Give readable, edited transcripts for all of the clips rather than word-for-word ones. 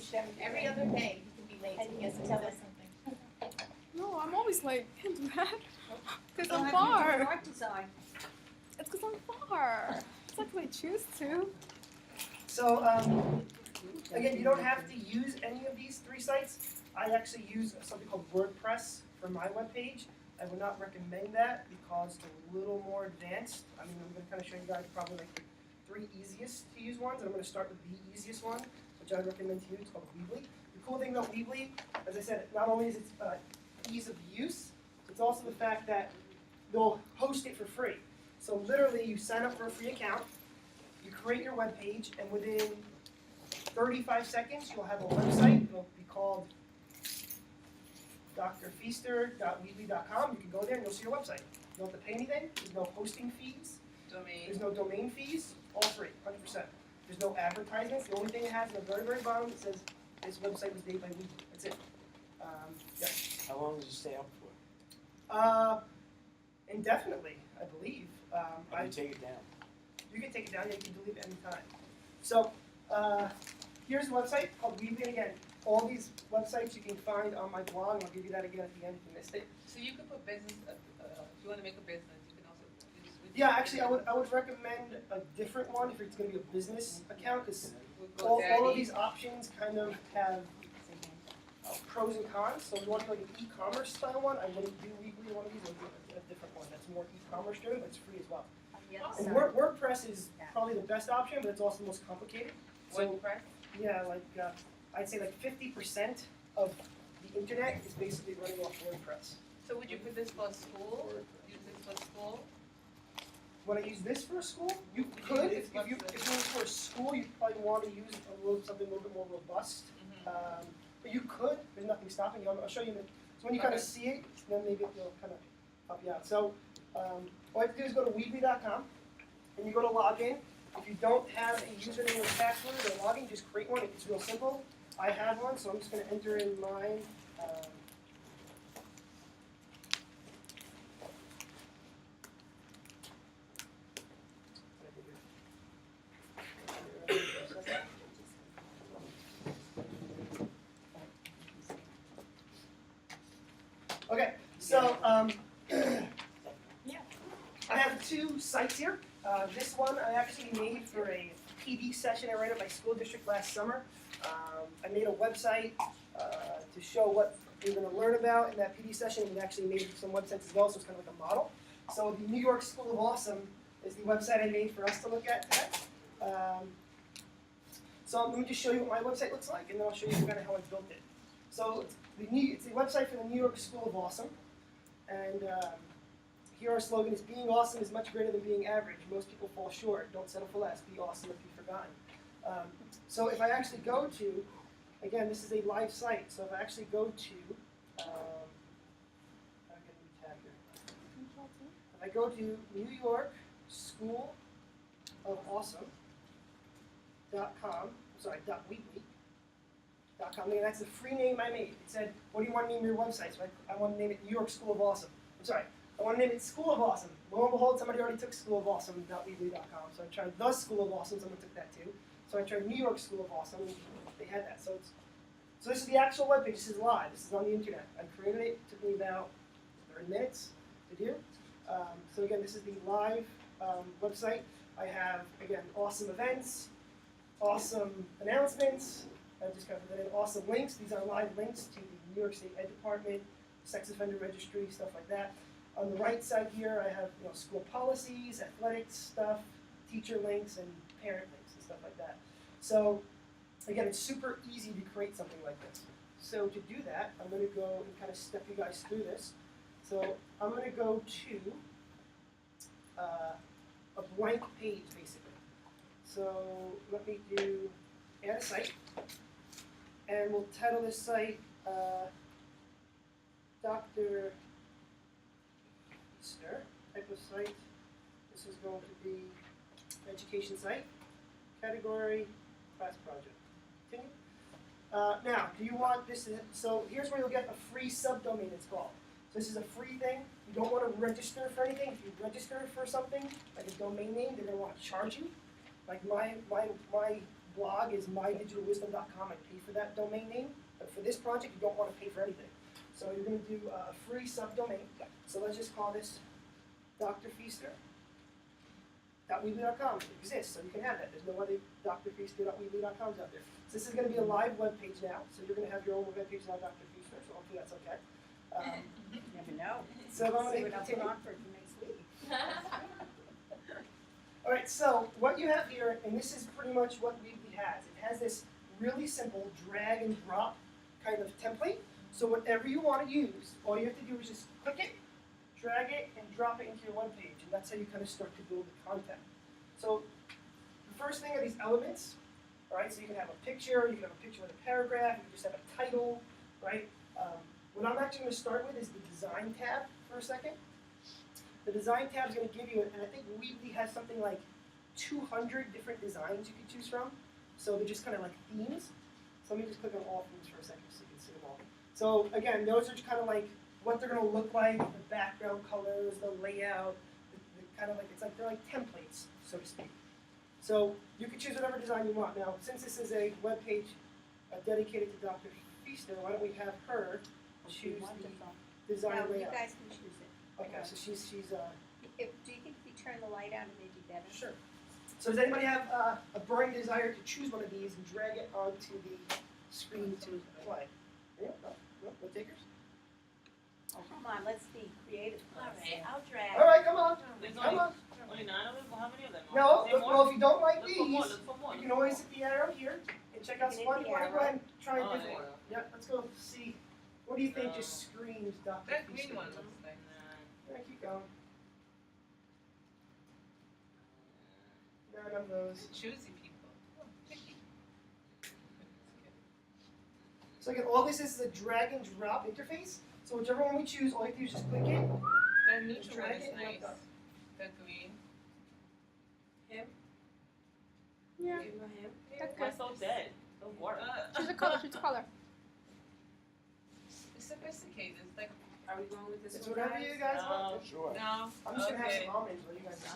push them every other day. You can be late. So he has to tell us something. No, I'm always late. Can't do that. Because Don't I'm have you do far. art design. It's because I'm far. It's not because I choose to. So again, you don't have to use any of these 3 sites. I actually use something called WordPress for my webpage. I would not recommend that because it's a little more advanced. I mean, I'm going to kind of show you guys probably like the 3 easiest to use ones. And I'm going to start with the easiest one, which I recommend to you. It's called Weebly. The cool thing about Weebly, as I said, not only is it ease of use, it's also the fact that they'll host it for free. So literally, you sign up for a free account, you create your web page, and within 35 seconds, you'll have a website. It'll be called drfeaster.weebly.com. You can go there and you'll see your website. You don't have to pay anything. There's no hosting fees. There's no domain fees. All free, 100%. There's no advertisements. The only thing it has in the very, very bottom, it says this website was made by Weebly. That's it. Yeah. How long does it stay up for? Indefinitely, I believe. How do you take it down? You can take it down, and you can delete it anytime. So here's a website called Weebly. And again, all these websites you can find on my blog, and I'll give you that again at the end if you missed it. So you could put business, if you want to make a business, you can also use. Yeah, actually, I would recommend a different one if it's going to be a business account, because all of these options kind of have pros and cons. So if you want to do like an e-commerce style one, I wouldn't do Weebly or one of these. I would do a different one that's more e-commerce driven, but it's free as well. And WordPress is probably the best option, but it's also the most complicated. So, WordPress? yeah, like I'd say like 50% of the internet is basically running off WordPress. So would you put this for school? Use this for school? Would I use this for a school? You could. If you were for a school, you'd probably want to use something a little bit more robust. But you could. There's nothing stopping you. I'll show you. So when you kind of see it, then maybe it'll kind of help you out. So all you have to do is go to Weebly.com, and you go to login. If you don't have a username or password or login, just create one. It's real simple. I have one, so I'm just going to enter in mine. Okay, so I have 2 sites here. This one I actually made for a PD session I ran at my school district last summer. I made a website to show what we're going to learn about in that PD session. We actually made some websites as well, so it's kind of like a model. So the New York School of Awesome is the website I made for us to look at today. So let me just show you what my website looks like, and then I'll show you kind of how I built it. So it's the website for the New York School of Awesome, and here our slogan is, being awesome is much greater than being average. Most people fall short. Don't settle for less. Be awesome if you've forgotten. So if I actually go to, again, this is a live site, so if I actually go to, I'll get a new tab here. If I go to New York School of Awesome.com, sorry, .weebly.com, and that's the free name I made. It said, what do you want to name your website? So I want to name it New York School of Awesome. I'm sorry, I want to name it School of Awesome. Lo and behold, somebody already took schoolofawesome.weebly.com. So I tried the School of Awesome, someone took that too. So I tried New York School of Awesome, and they had that. So this is the actual webpage. This is live. This is on the internet. I created it. It took me about 30 minutes to do. So again, this is the live website. I have, again, awesome events, awesome announcements. I just got put in awesome links. These are live links to the New York State Ed Department, sex offender registry, stuff like that. On the right side here, I have school policies, athletics stuff, teacher links, and parent links and stuff like that. So again, it's super easy to create something like this. So to do that, I'm going to go and kind of step you guys through this. So I'm going to go to a blank page, basically. So let me do add a site, and we'll title this site Dr. Easter type of site. This is going to be education site, category, class project. Continue. Now, do you want this? So here's where you'll get a free subdomain, it's called. So this is a free thing. You don't want to register for anything. If you register for something, like a domain name, they're going to want to charge you. Like my blog is mydigitalwisdom.com. I pay for that domain name, but for this project, you don't want to pay for anything. So you're going to do a free subdomain. So let's just call this drfeaster.weebly.com. It exists, so you can have that. There's no other drfeaster.weebly.coms out there. So this is going to be a live web page now. So you're going to have your own web page now, Dr. Feaster. So hopefully that's okay. You never know. So I'm going See to what I'll put continue. on for next week. All right, so what you have here, and this is pretty much what Weebly has. It has this really simple drag and drop kind of template. So whatever you want to use, all you have to do is just click it, drag it, and drop it into your web page. And that's how you kind of start to build the content. So the first thing are these elements. All right, so you can have a picture, you can have a picture with a paragraph, you can just have a title, right? What I'm actually going to start with is the design tab for a second. The design tab is going to give you, and I think Weebly has something like 200 different designs you can choose from. So they're just kind of like themes. So let me just click on all themes for a second so you can see them all. So again, those are kind of like what they're going to look like, the background colors, the layout, the kind of like, it's like, they're like templates, so to speak. So you can choose whatever design you want. Now, since this is a web page dedicated to Dr. Feaster, why don't we have her choose Wonderful. the design No, you layout? guys can choose it. Okay, so she's Do you think if we turn the light on, it may be better? sure. So does anybody have a burning desire to choose one of these and drag it onto the screen to play? Yeah, no takers? Oh, come on, let's be creative. All right, I'll drag. All right, come on, There's come on. only 9 of them? Well, how many of them? No, Is there well, if you don't like Look for more, these, look for more. you can always hit the arrow here and check out You can Sponge. hit the Why don't you go arrow. ahead and try a Oh, different one? there Yeah, let's go see. What do you think just screams Dr. That Feaster? green one looks like Yeah, keep going. None of those. choosy people. Picky. So again, all this is a drag and drop interface. So whichever one we choose, all you have to do is just click it. That neutral one Drag is it and nice. let go. That green. Yeah. That's good. So dead. So boring. Choose a color. Choose a color. It's sophisticated. It's like, Are we going with this It's one, whatever guys? you guys No. want. to. Sure. no. I'm just gonna have Okay. some almonds while you guys are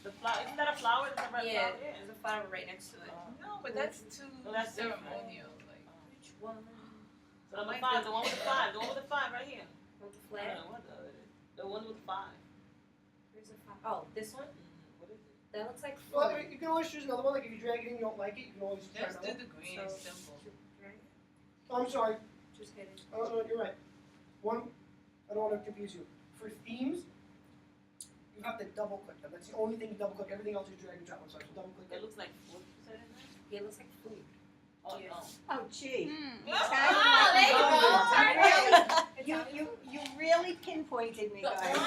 The flower, isn't that a flower? Is that a red Yeah, flower? there's a flower right next to it. No, but that's too No, that's different. ceremonial. Like, Which one? so number 5, the one with the 5, the one with the 5 right here. With the I flag? don't know what the one with the 5. Where's the flag? Oh, this one? What is it? That looks like Well, food. you can always choose another one. Like if you drag it in, you don't like it, you can always try Let's another do one. the green. So- It's simple. Oh, I'm sorry. Just kidding. Oh, no, you're right. One, I don't want to confuse you. For themes, you have to double click them. That's the only thing you double click. Everything else is drag and drop. I'm sorry, so double click It it. looks like what you said in there? Yeah, it looks like food. Oh, Yeah. no. Oh, gee. Hmm. You really pinpointed me, guys.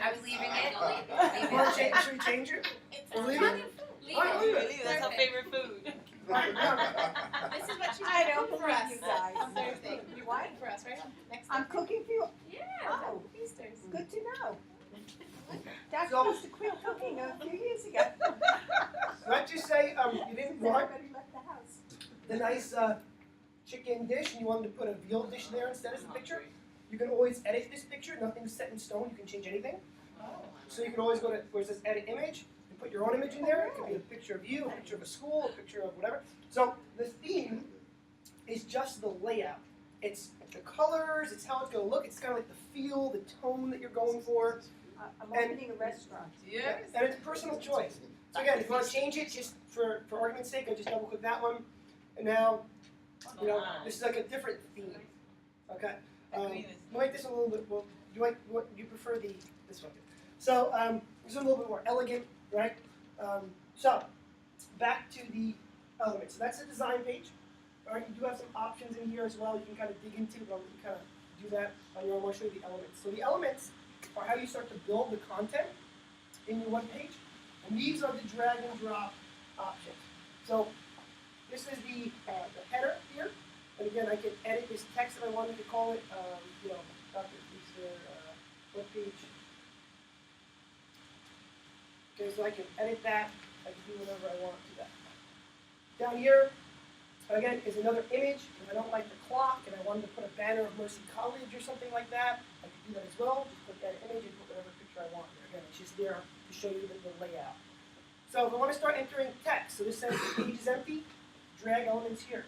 Are we leaving it? You want to change? Should we change it? Or leave it? Leave All right, leave it. Really? That's her favorite food. Right, yeah. This is what she's I gonna don't cook for believe us you guys. on Thursday. You're What? cooking for us, right? Next I'm Thursday? cooking for you. Yeah, Oh. Dr. Feasters. Good to know. Dr. So- used to quit cooking a few years ago. Let's just say you didn't want Everybody left the house. the nice chicken dish and you wanted to put a veal dish there instead as the picture. You can always edit this picture. Nothing's set in stone. You can change anything. So you can always go to where it says edit image and put your own image in there. It could be a picture of you, a picture of a school, a picture of whatever. So the theme is just the layout. It's the colors, it's how it's going to look. It's kind of like the feel, the tone that you're going for. I'm And- opening a restaurant. Yes. And it's personal choice. So again, if you want to change it, just for argument's sake, I just double click that one. And now, you know, this is like a different theme. Okay. The green is. We'll make this a little bit. Well, you prefer this one? So this is a little bit more elegant, right? So back to the elements. So that's the design page. All right. You do have some options in here as well. You can kind of dig into, but you can kind of do that on your own. I'll show you the elements. So the elements are how you start to build the content in your web page, and these are the drag and drop options. So this is the header here. And again, I can edit this text if I wanted to call it, you know, Dr. Feaster webpage. Okay, so I can edit that. I can do whatever I want to that. Down here, again, is another image. If I don't like the clock and I wanted to put a banner of Mercy College or something like that, I can do that as well. Just click that image and put whatever picture I want there. Again, it's just there to show you the layout. So if I want to start entering text, so this says the page is empty, drag elements here.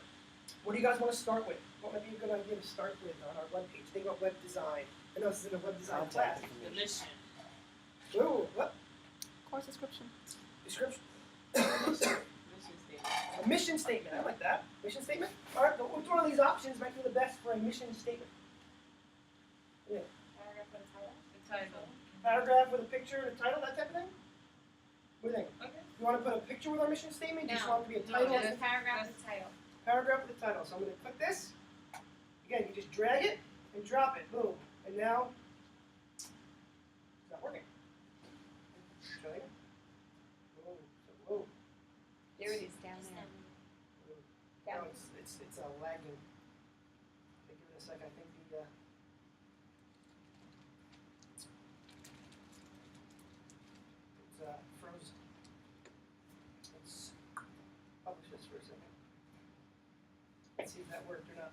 What do you guys want to start with? What might be a good idea to start with on our web page? Think about web design. I know this is in a web design class. Contact The information. mission. Ooh, what? Course description. Description. Mission statement. A mission statement. I like that. Mission statement. All right, but which one of these options might be the best for a mission statement? Paragraph for the title. The title. Paragraph with a picture and a title, that type of thing? What do you think? Okay. You want to put a picture with our mission statement? You just No. want it to be a No, title? just paragraph with the title. Paragraph with the title. So I'm going to click this. Again, you just drag it and drop it. Boom. And now, it's not working. Try again. Whoa. There it is, down Just there. No, Down. it's lagging. Give it a sec. I think the it's frozen. Let's publish this for a second. Let's see if that worked or not.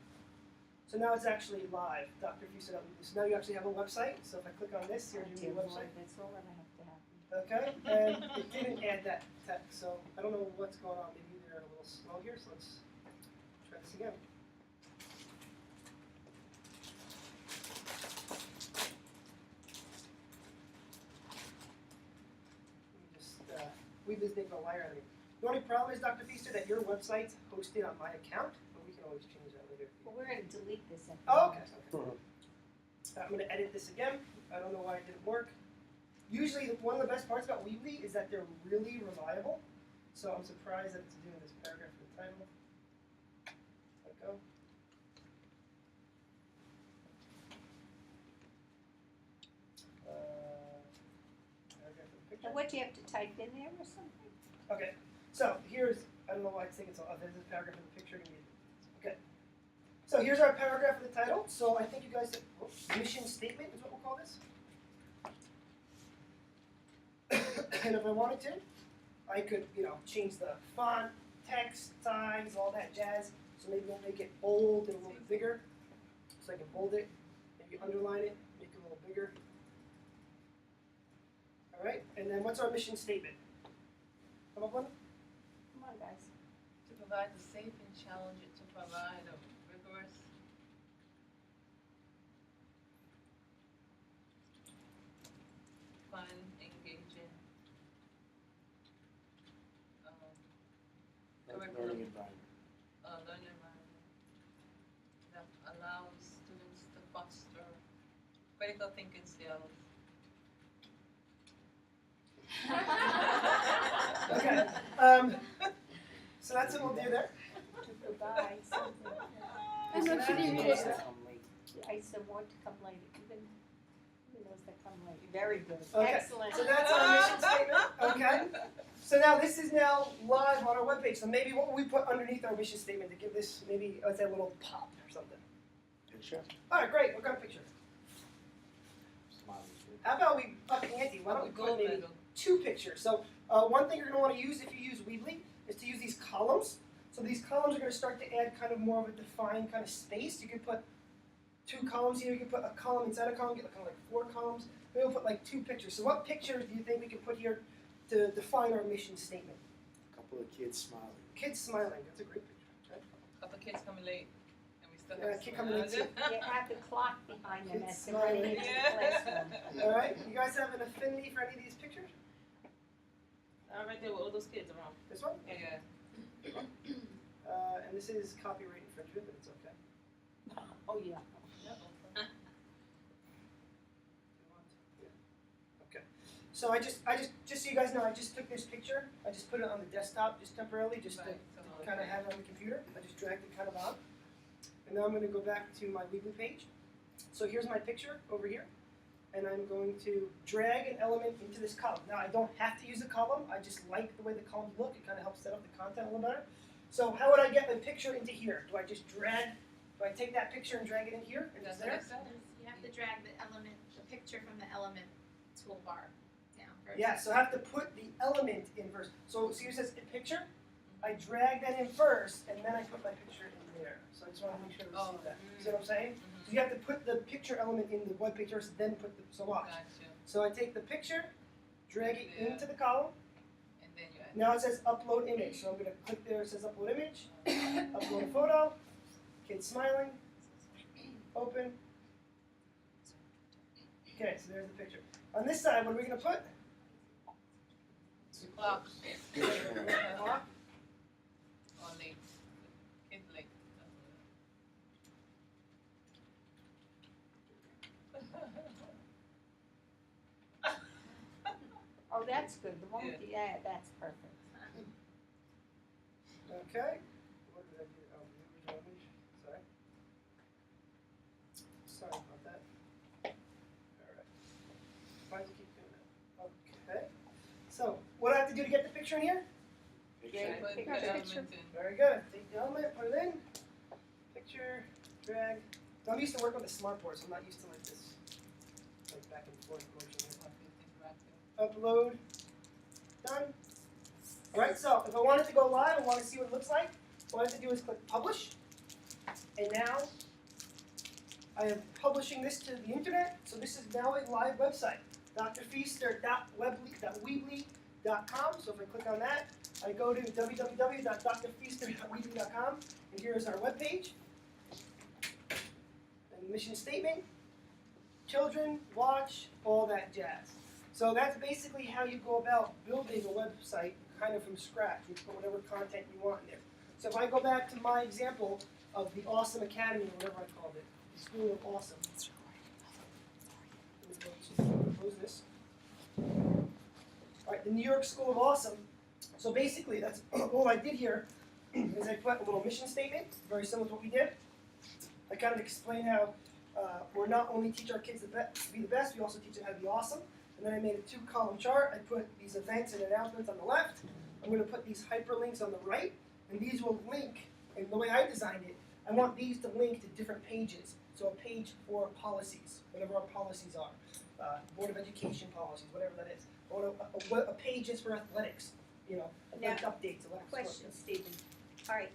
So now it's actually live. Dr. Fusa, so now you actually have a website. So if I click on this, here's your new website. That's all that I have to happen. Okay, and it didn't add that text, so I don't know what's going on. Maybe they're a little slow here, so let's try this again. We just make a liar out of it. The only problem is, Dr. Feaster, that your website's hosted on my account, but we can always change that later. Well, we're gonna delete this at the Oh, moment. okay. I'm going to edit this again. I don't know why it didn't work. Usually, one of the best parts about Weebly is that they're really reliable. So I'm surprised that it's doing this paragraph for the title. Let go. Paragraph for the picture. And what, do you have to type in there or something? Okay, so here's, I don't know why it's taking so long. There's a paragraph in the picture. Okay. So here's our paragraph of the title. So I think you guys said, mission statement is what we'll call this. And if I wanted to, I could, change the font, text, size, all that jazz. So maybe we'll make it bold and a little bit bigger. So I can bold it, maybe underline it, make it a little bigger. All right, and then what's our mission statement? Come up one? Come on, guys. To provide the safe and challenge it to provide a rigorous fun, engaging Learning environment. learning environment that allows students to foster critical thinking skills. Okay. So that's what we'll do there. To provide something. And So actually, that- we Yes, just come late. I said more to come later, even those that come late. Very good. Okay. Excellent. So that's our mission statement. Okay. So now this is now live on our webpage. So maybe what we put underneath our mission statement to give this maybe let's say a little pop or something. Picture. All right, great. What kind of picture? Smiley. How about we up the ante? Why don't we put Gold maybe medal. 2 pictures? So one thing you're going to want to use if you use Weebly is to use these columns. So these columns are going to start to add kind of more of a defined kind of space. You can put 2 columns here. You can put a column inside a column. Get kind of like 4 columns. Maybe we'll put like 2 pictures. So what pictures do you think we can put here to define our mission statement? A couple of kids smiling. Kids smiling. That's a great picture. Okay. Couple kids coming late, and we still Yeah, have kid some- coming late too. You have the clock behind them Kids as they're running into the smiling. classroom. All right. You guys have an affinity for any of these pictures? Right there with all those kids around. This one? Yeah. And this is copyright infringement, but it's okay. Oh, yeah. Okay. So I just so you guys know, I just took this picture. I just put it on the desktop just temporarily, just to kind of have it on the computer. I just dragged it kind of on. And now I'm going to go back to my Weebly page. So here's my picture over here. And I'm going to drag an element into this column. Now I don't have to use a column. I just like the way the columns look. It kind of helps set up the content a little better. So how would I get my picture into here? Do I just drag, do I take that picture and drag it in here? And it's That's what there? I said. You have to drag the picture from the element toolbar down first. Yeah, so I have to put the element in first. So see it says picture? I drag that in first, and then I put my picture in there. So I just want to make sure we see that. See what I'm saying? So you have to put the picture element in the web page first, then put the, so watch. Gotcha. So I take the picture, drag it into the column. And then you add. Now it says upload image, so I'm gonna click there, it says upload image, upload a photo, kid smiling, open. Okay, so there's the picture. On this side, what are we gonna put? Clock. Clock. Or leg. Kid leg. Oh, that's good, the one with the ad, that's perfect. Okay. What did I do? Oh, the original image. Sorry. Sorry about that. Alright. Why does it keep doing that? Okay. So, what do I have to do to get the picture in here? Yeah, Put the picture. element in. Very good. Take the element, put it in. Picture, drag. I'm used to working with a smart board, so I'm not used to like this. Like back and forth motion. Upload. Done. Alright, so if I want it to go live and want to see what it looks like, what I have to do is click publish. And now I am publishing this to the internet, so this is now a live website. drfeaster.weebly.com. So if I click on that, I go to www.drfeaster.weebly.com, and here's our webpage. And mission statement, children, watch, all that jazz. So that's basically how you go about building a website kind of from scratch. You put whatever content you want in there. So if I go back to my example of the Awesome Academy, or whatever I called it, the School of Awesome. Close this. All right, the New York School of Awesome. So basically, that's all I did here is I put a little mission statement, very similar to what we did. I kind of explain how we're not only teach our kids to be the best, we also teach them how to be awesome. And then I made a 2-column chart. I put these events and announcements on the left. I'm going to put these hyperlinks on the right, and these will link. And the way I designed it, I want these to link to different pages. So a page for policies, whatever our policies are, Board of Education policies, whatever that is. Or a page is for athletics, you know, Now, like updates. Question, Stephen. All right,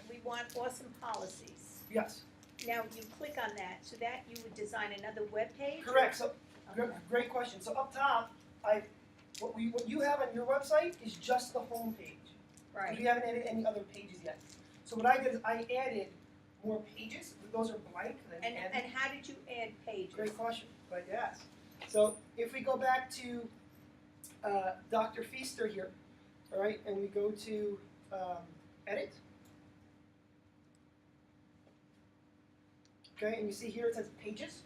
we want awesome policies. Yes, Now, you click on that, so that you would design another web page? correct. So Okay. great question. So up top, what you have on your website is just the home page. Right. We haven't added any other pages yet. So what I did is I added more pages. Those are blank. And how did you add pages? Great question. Glad you asked. So if we go back to Dr. Feaster here, all right, and we go to edit. Okay, and you see here it says pages.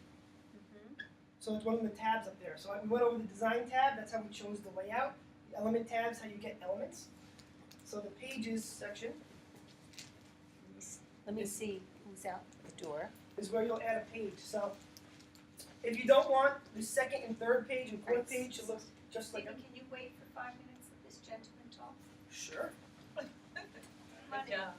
So it's one of the tabs up there. So we went over the design tab, that's how we chose the layout. The element tabs, how you get elements. So the pages section Let me see who's out the door. is where you'll add a page. So if you don't want the second and third page and fourth page to look just like Stephen, can you wait for 5 minutes, let this gentleman talk? sure. Come on Good in. job.